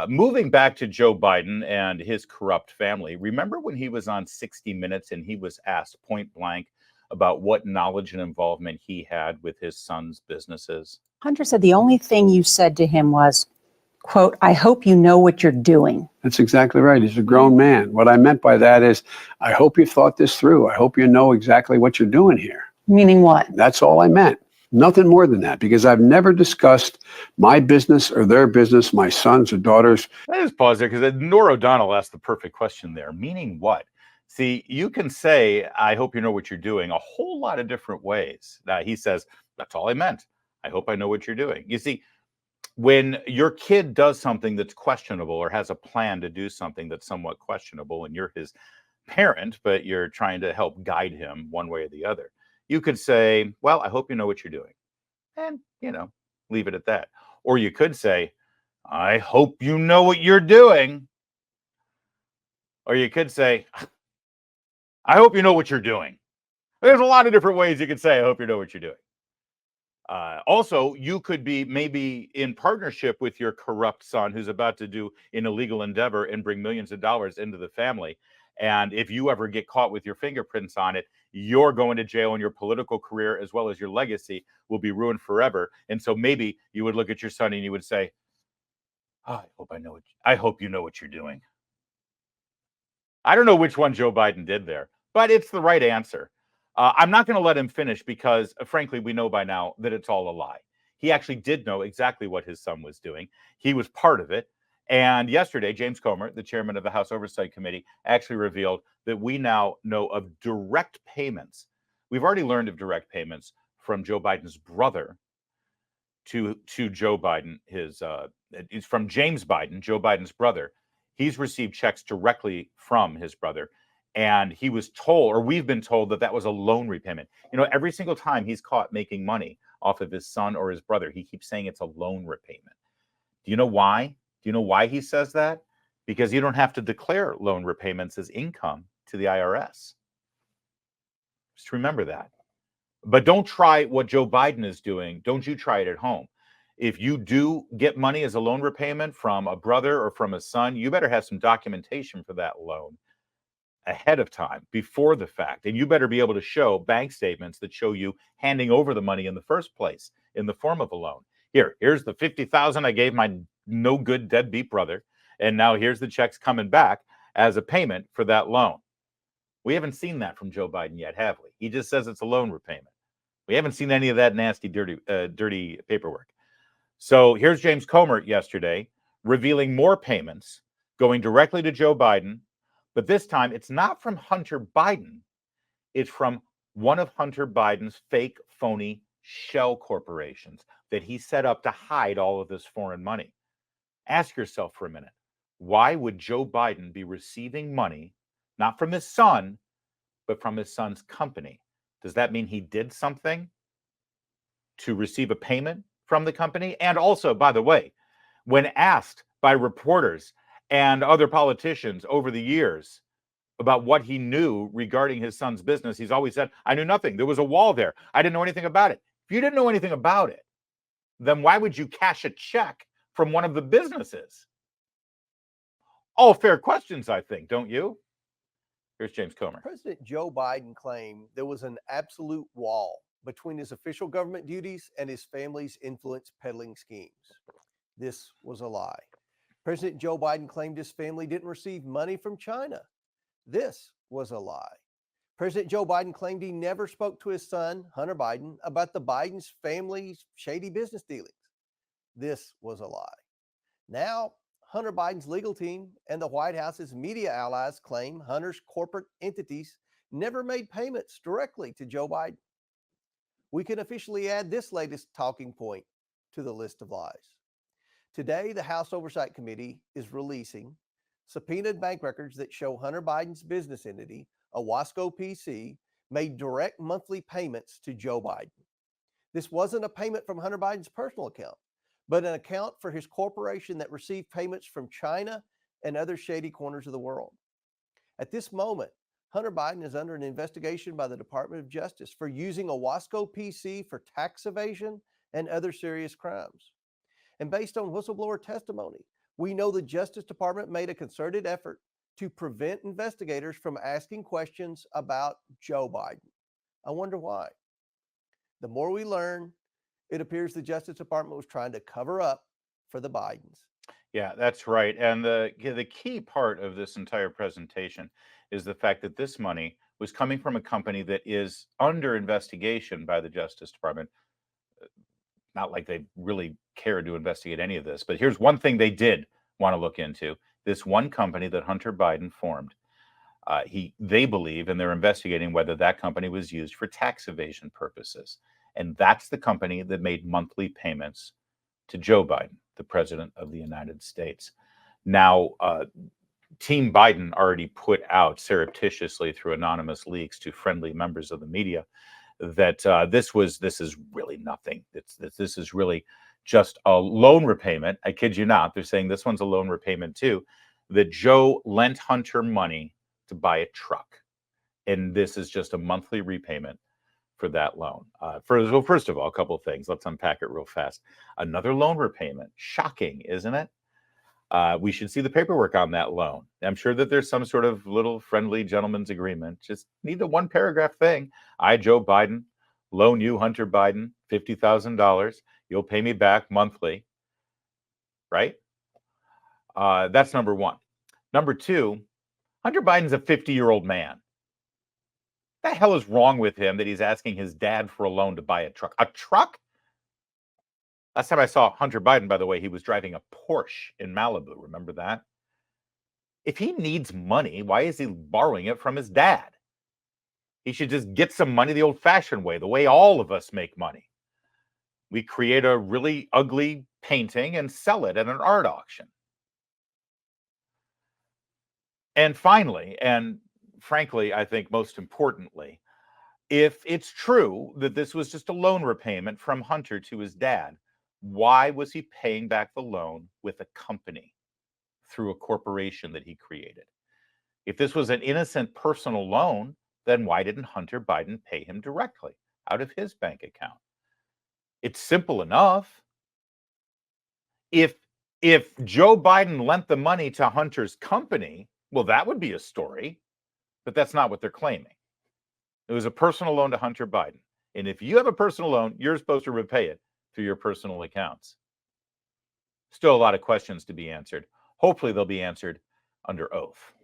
Moving back to Joe Biden and his corrupt family, remember when he was on 60 Minutes and he was asked point blank about what knowledge and involvement he had with his son's businesses? Hunter said the only thing you said to him was, quote, "I hope you know what you're doing." That's exactly right. He's a grown man. What I meant by that is, I hope you thought this through. I hope you know exactly what you're doing here. Meaning what? That's all I meant. Nothing more than that, because I've never discussed my business or their business, my sons or daughters. I just pause there because Nora O'Donnell asked the perfect question there. Meaning what? See, you can say, I hope you know what you're doing, a whole lot of different ways. He says, that's all I meant. I hope I know what you're doing. You see, when your kid does something that's questionable or has a plan to do something that's somewhat questionable and you're his parent, but you're trying to help guide him one way or the other, you could say, well, I hope you know what you're doing. And, leave it at that. Or you could say, I hope you know what you're doing. Or you could say, I hope you know what you're doing. There's a lot of different ways you could say, I hope you know what you're doing. Also, you could be maybe in partnership with your corrupt son who's about to do an illegal endeavor and bring millions of dollars into the family. And if you ever get caught with your fingerprints on it, you're going to jail and your political career as well as your legacy will be ruined forever. And so maybe you would look at your son and you would say, I hope you know what you're doing. I don't know which one Joe Biden did there, but it's the right answer. I'm not going to let him finish because, frankly, we know by now that it's all a lie. He actually did know exactly what his son was doing. He was part of it. And yesterday, James Comer, the chairman of the House Oversight Committee, actually revealed that we now know of direct payments. We've already learned of direct payments from Joe Biden's brother to Joe Biden. It's from James Biden, Joe Biden's brother. He's received checks directly from his brother. And he was told, or we've been told, that was a loan repayment. Every single time he's caught making money off of his son or his brother, he keeps saying it's a loan repayment. Do you know why? Do you know why he says that? Because you don't have to declare loan repayments as income to the IRS. Just remember that. But don't try what Joe Biden is doing. Don't you try it at home. If you do get money as a loan repayment from a brother or from a son, you better have some documentation for that loan ahead of time, before the fact. And you better be able to show bank statements that show you handing over the money in the first place in the form of a loan. Here's the $50,000 I gave my no good deadbeat brother. And now here's the checks coming back as a payment for that loan. We haven't seen that from Joe Biden yet, have we? He just says it's a loan repayment. We haven't seen any of that nasty, dirty paperwork. So here's James Comer yesterday revealing more payments going directly to Joe Biden. But this time, it's not from Hunter Biden. It's from one of Hunter Biden's fake, phony shell corporations that he set up to hide all of this foreign money. Ask yourself for a minute, why would Joe Biden be receiving money, not from his son, but from his son's company? Does that mean he did something to receive a payment from the company? And also, by the way, when asked by reporters and other politicians over the years about what he knew regarding his son's business, he's always said, I knew nothing. There was a wall there. I didn't know anything about it. If you didn't know anything about it, then why would you cash a check from one of the businesses? All fair questions, I think, don't you? Here's James Comer. President Joe Biden claimed there was an absolute wall between his official government duties and his family's influence peddling schemes. This was a lie. President Joe Biden claimed his family didn't receive money from China. This was a lie. President Joe Biden claimed he never spoke to his son, Hunter Biden, about the Biden's family's shady business dealings. This was a lie. Now, Hunter Biden's legal team and the White House's media allies claim Hunter's corporate entities never made payments directly to Joe Biden. We can officially add this latest talking point to the list of lies. Today, the House Oversight Committee is releasing subpoenaed bank records that show Hunter Biden's business entity, Owasco PC, made direct monthly payments to Joe Biden. This wasn't a payment from Hunter Biden's personal account, but an account for his corporation that received payments from China and other shady corners of the world. At this moment, Hunter Biden is under an investigation by the Department of Justice for using Owasco PC for tax evasion and other serious crimes. And based on whistleblower testimony, We know the Justice Department made a concerted effort to prevent investigators from asking questions about Joe Biden. I wonder why. The more we learn, it appears the Justice Department was trying to cover up for the Bidens. Yeah, that's right. And the key part of this entire presentation is the fact that this money was coming from a company that is under investigation by the Justice Department. Not like they really cared to investigate any of this, but here's one thing they did want to look into. This one company that Hunter Biden formed, they believe, and they're investigating whether that company was used for tax evasion purposes. And that's the company that made monthly payments to Joe Biden, the president of the United States. Now, Team Biden already put out surreptitiously through anonymous leaks to friendly members of the media that this is really nothing. This is really just a loan repayment. I kid you not. They're saying this one's a loan repayment too. That Joe lent Hunter money to buy a truck, and this is just a monthly repayment for that loan. First of all, a couple of things. Let's unpack it real fast. Another loan repayment. Shocking, isn't it? We should see the paperwork on that loan. I'm sure that there's some sort of little friendly gentleman's agreement. Just need the one paragraph thing. I, Joe Biden, loan you, Hunter Biden, $50,000. You'll pay me back monthly. Right? That's number one. Number two, Hunter Biden's a 50-year-old man. What the hell is wrong with him that he's asking his dad for a loan to buy a truck? A truck? Last time I saw Hunter Biden, by the way, he was driving a Porsche in Malibu. Remember that? If he needs money, why is he borrowing it from his dad? He should just get some money the old-fashioned way, the way all of us make money. We create a really ugly painting and sell it at an art auction. And finally, and frankly, I think most importantly, if it's true that this was just a loan repayment from Hunter to his dad, why was he paying back the loan with a company through a corporation that he created? If this was an innocent personal loan, then why didn't Hunter Biden pay him directly out of his bank account? It's simple enough. If Joe Biden lent the money to Hunter's company, well, that would be a story, but that's not what they're claiming. It was a personal loan to Hunter Biden. And if you have a personal loan, you're supposed to repay it through your personal accounts. Still a lot of questions to be answered. Hopefully they'll be answered under oath.